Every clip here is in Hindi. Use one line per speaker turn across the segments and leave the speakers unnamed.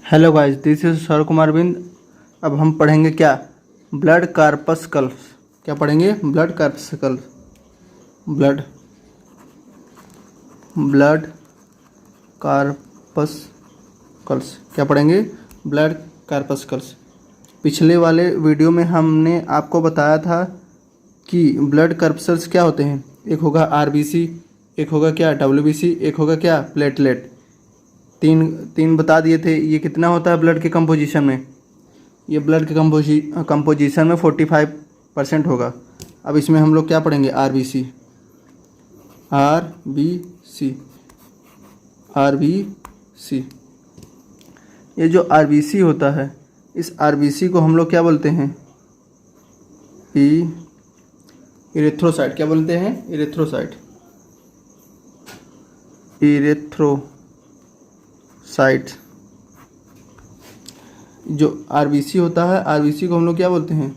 Hello guys, this is sir Kumar Bind. अब हम पढ़ेंगे क्या? Blood corpuscles. क्या पढ़ेंगे? Blood corpuscles. Blood blood corpuscles क्या पढ़ेंगे? Blood corpuscles. पिछले वाले वीडियो में हमने आपको बताया था कि ब्लड कार्पस्कल्स क्या होते हैं। एक होगा आरबीसी, एक होगा क्या डब्ल्यूबीसी, एक होगा क्या प्लेटलेट। तीन तीन बता दिए थे। ये कितना होता है ब्लड के कंपोजिशन में? ये ब्लड के कंपोजिशन में 45% होगा। अब इसमें हम लोग क्या पढ़ेंगे? आरबीसी। आरबीसी आरबीसी ये जो आरबीसी होता है, इस आरबीसी को हम लोग क्या बोलते हैं? इरेथ्रोसाइट। क्या बोलते हैं? इरेथ्रोसाइट। इरेथ्रोसाइट जो आरबीसी होता है, आरबीसी को हम लोग क्या बोलते हैं?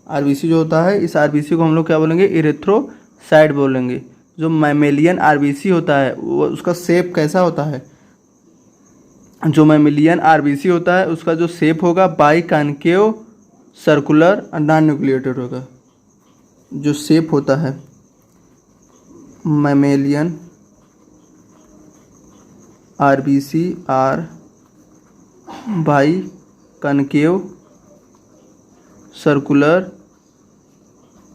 आरबीसी जो होता है, इस आरबीसी को हम लोग क्या बोलेंगे? इरेथ्रोसाइट बोलेंगे। जो मैमेलियन आरबीसी होता है वो उसका शेप कैसा होता है? जो मैमेलियन आरबीसी होता है उसका जो शेप होगा biconcave circular non nucleated होगा। जो शेप होता है mammalian RBC are biconcave circular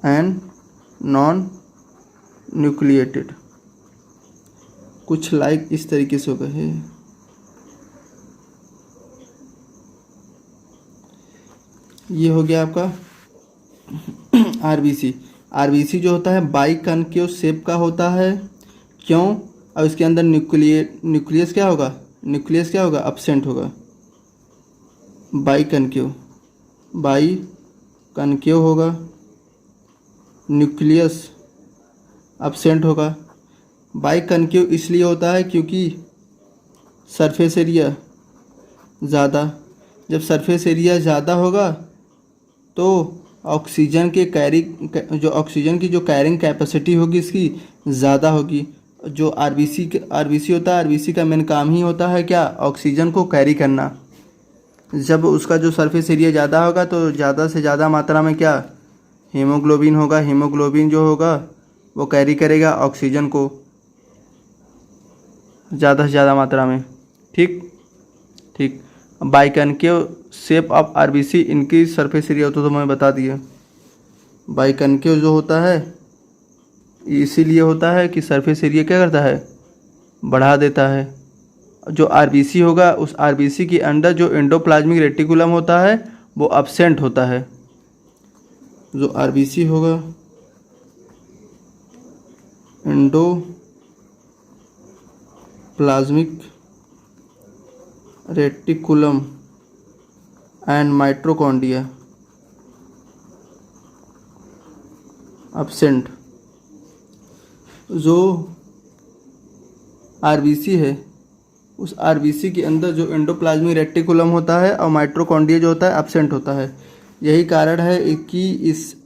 and non nucleated. कुछ लाइक इस तरीके से होगा है। ये हो गया आपका आरबीसी। आरबीसी जो होता है बाई कॉन्केव शेप का होता है। क्यों? और इसके अंदर न्यूक्लियस क्या होगा? न्यूक्लियस क्या होगा? एब्सेंट होगा। बाई कॉन्केव होगा, न्यूक्लियस एब्सेंट होगा। बाई कॉन्केव इसलिए होता है क्योंकि सरफेस एरिया ज़्यादा। जब सरफेस एरिया ज़्यादा होगा तो ऑक्सीजन की जो कैरिंग कैपेसिटी होगी इसकी ज़्यादा होगी। जो आरबीसी होता है, आरबीसी का मेन काम ही होता है क्या? ऑक्सीजन को कैरी करना। जब उसका जो सरफेस एरिया ज़्यादा होगा तो ज़्यादा से ज़्यादा मात्रा में क्या हीमोग्लोबिन होगा। हीमोग्लोबिन जो होगा वो कैरी करेगा ऑक्सीजन को ज़्यादा से ज़्यादा मात्रा में। ठीक। बाइकॉन्केव शेप ऑफ आरबीसी, इनकी सरफेस एरिया तो मैं बता दिया। बाइकॉन्केव जो होता है इसीलिए होता है कि सरफेस एरिया क्या करता है? बढ़ा देता है। जो आरबीसी होगा उस आरबीसी के अंदर जो एंडोप्लाज्मिक रेटिकुलम होता है वो एब्सेंट होता है। जो आरबीसी होगा endoplasmic reticulum and mitochondria absent. जो आरबीसी है उस आरबीसी के अंदर जो एंडोप्लाज्मिक रेटिकुलम होता है और माइटोकॉन्ड्रिया जो होता है एब्सेंट होता है। यही कारण है कि इस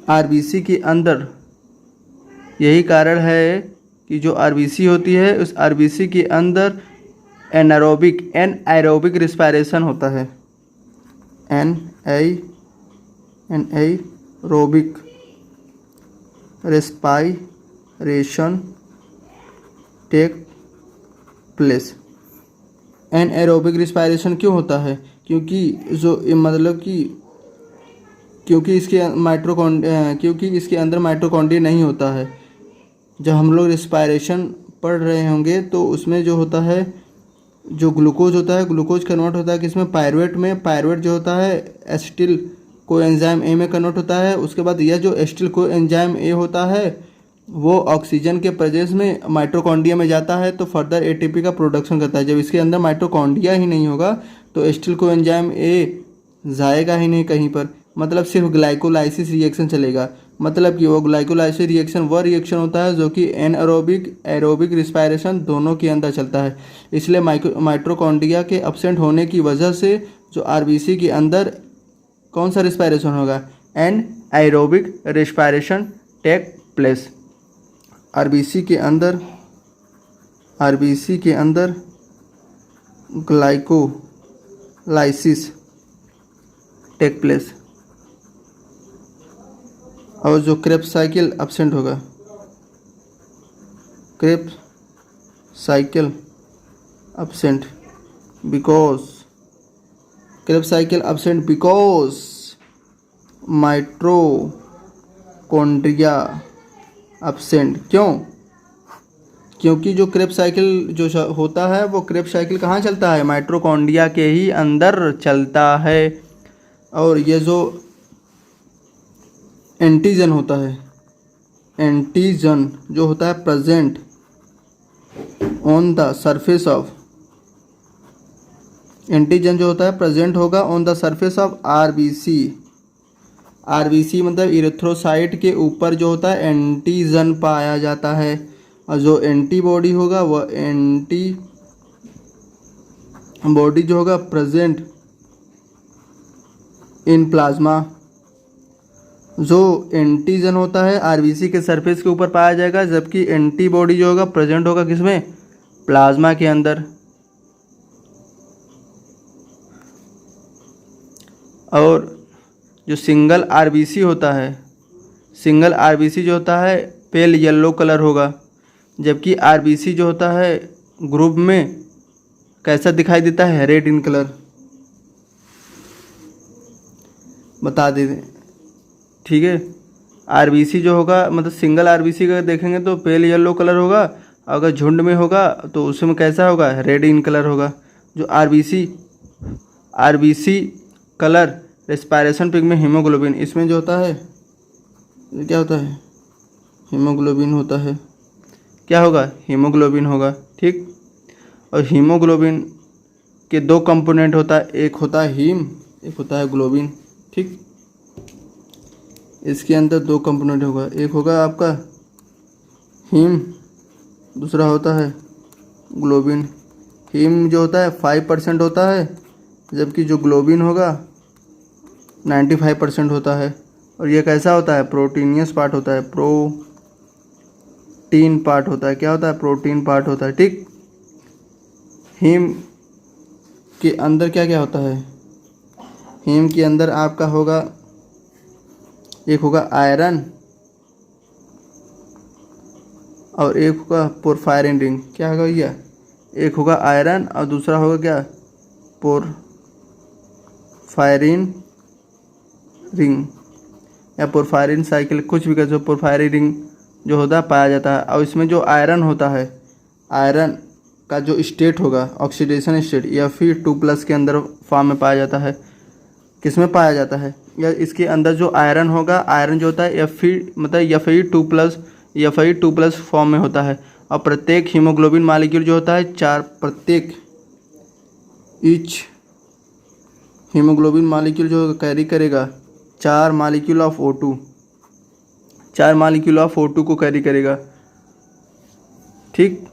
आरबीसी के अंदर जो आरबीसी होती है उस आरबीसी के अंदर एनारोबिक रिस्पायरेशन होता है। Anaerobic respiration take place. Anaerobic respiration क्यों होता है? क्योंकि इसके अंदर माइटोकॉन्ड्रिया नहीं होता है। जब हम लोग रिस्पायरेशन पढ़ रहे होंगे तो उसमें जो होता है, जो ग्लूकोज होता है, ग्लूकोज कन्वर्ट होता है किसमें? पायरुवेट में। पायरुवेट जो होता है एसिटिल कोएंजाइम ए में कन्वर्ट होता है। उसके बाद यह जो एसिटिल कोएंजाइम ए होता है वो ऑक्सीजन के प्रेजेंस में माइटोकॉन्ड्रिया में जाता है तो फर्दर एटीपी का प्रोडक्शन करता है। जब इसके अंदर माइटोकॉन्ड्रिया ही नहीं होगा तो एसिटिल कोएंजाइम ए जाएगा ही नहीं कहीं पर। मतलब सिर्फ ग्लाइकोलाइसिस रिएक्शन चलेगा। मतलब कि वो ग्लाइकोलाइसिस रिएक्शन वह रिएक्शन होता है जो कि एरोबिक रिस्पायरेशन दोनों के अंदर चलता है। इसलिए माइटोकॉन्ड्रिया के एब्सेंट होने की वजह से जो आरबीसी के अंदर कौन सा रिस्पायरेशन होगा? Anaerobic respiration take place. RBC के अंदर ग्लाइकोलाइसिस टेक प्लेस, और जो क्रेब्स साइकिल एब्सेंट होगा, Krebs cycle absent because Krebs cycle absent because mitochondria absent. क्यों? क्योंकि जो क्रेब्स साइकिल जो होता है वो क्रेब्स साइकिल कहाँ चलता है? माइटोकॉन्ड्रिया के ही अंदर चलता है। और ये जो एंटीजन होता है, एंटीजन जो होता है present on the surface of, antigen जो होता है प्रेजेंट होगा on the surface of RBC. RBC मतलब इरेथ्रोसाइट के ऊपर जो होता है एंटीजन पाया जाता है, और जो एंटीबॉडी होगा वह एंटीबॉडी जो होगा प्रेजेंट इन प्लाज्मा। जो एंटीजन होता है आरबीसी के सरफेस के ऊपर पाया जाएगा, जबकि एंटीबॉडी जो होगा प्रेजेंट होगा किसमें? प्लाज्मा के अंदर। और जो सिंगल आरबीसी होता है, सिंगल आरबीसी जो होता है पेल येलो कलर होगा, जबकि आरबीसी जो होता है ग्रुप में कैसा दिखाई देता है? Red in colour. बता दें, ठीक है। आरबीसी जो होगा मतलब सिंगल आरबीसी का देखेंगे तो पेल येलो कलर होगा, अगर झुंड में होगा तो उसमें कैसा होगा? रेड इन कलर होगा। जो RBC colour respiration pigment haemoglobin, इसमें जो होता है ये क्या होता है? हीमोग्लोबिन होता है। क्या होगा? हीमोग्लोबिन होगा, ठीक। और हीमोग्लोबिन के दो कंपोनेंट होता है, एक होता है हीम, एक होता है ग्लोबिन, ठीक। इसके अंदर दो कंपोनेंट होगा, एक होगा आपका हीम, दूसरा होता है ग्लोबिन। हीम जो होता है 5% होता है, जबकि जो ग्लोबिन होगा 95% होता है। और ये कैसा होता है? प्रोटीनियस पार्ट होता है, प्रोटीन पार्ट होता है। क्या होता है? प्रोटीन पार्ट होता है, ठीक। हीम के अंदर क्या क्या होता है? हीम के अंदर आपका होगा, एक होगा आयरन और एक होगा पोरफायरिन रिंग। क्या होगा भैया? एक होगा आयरन और दूसरा होगा क्या? पोरफायरिन रिंग या पोरफायरिन साइकिल, कुछ भी कहो। पोरफायरिन रिंग जो होता है पाया जाता है। और इसमें जो आयरन होता है, आयरन का जो स्टेट होगा ऑक्सीडेशन स्टेट, या फिर 2+ के अंदर फॉर्म में पाया जाता है। किस में पाया जाता है? या इसके अंदर जो आयरन होगा, आयरन जो होता है Fe2+ फॉर्म में होता है। और प्रत्येक हीमोग्लोबिन मालिक्यूल जो होता है ईच हीमोग्लोबिन मालिक्यूल जो कैरी करेगा 4 molecule of O2, 4 molecule of O2 को कैरी करेगा, ठीक।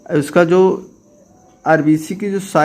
उसका जो आरबीसी की जो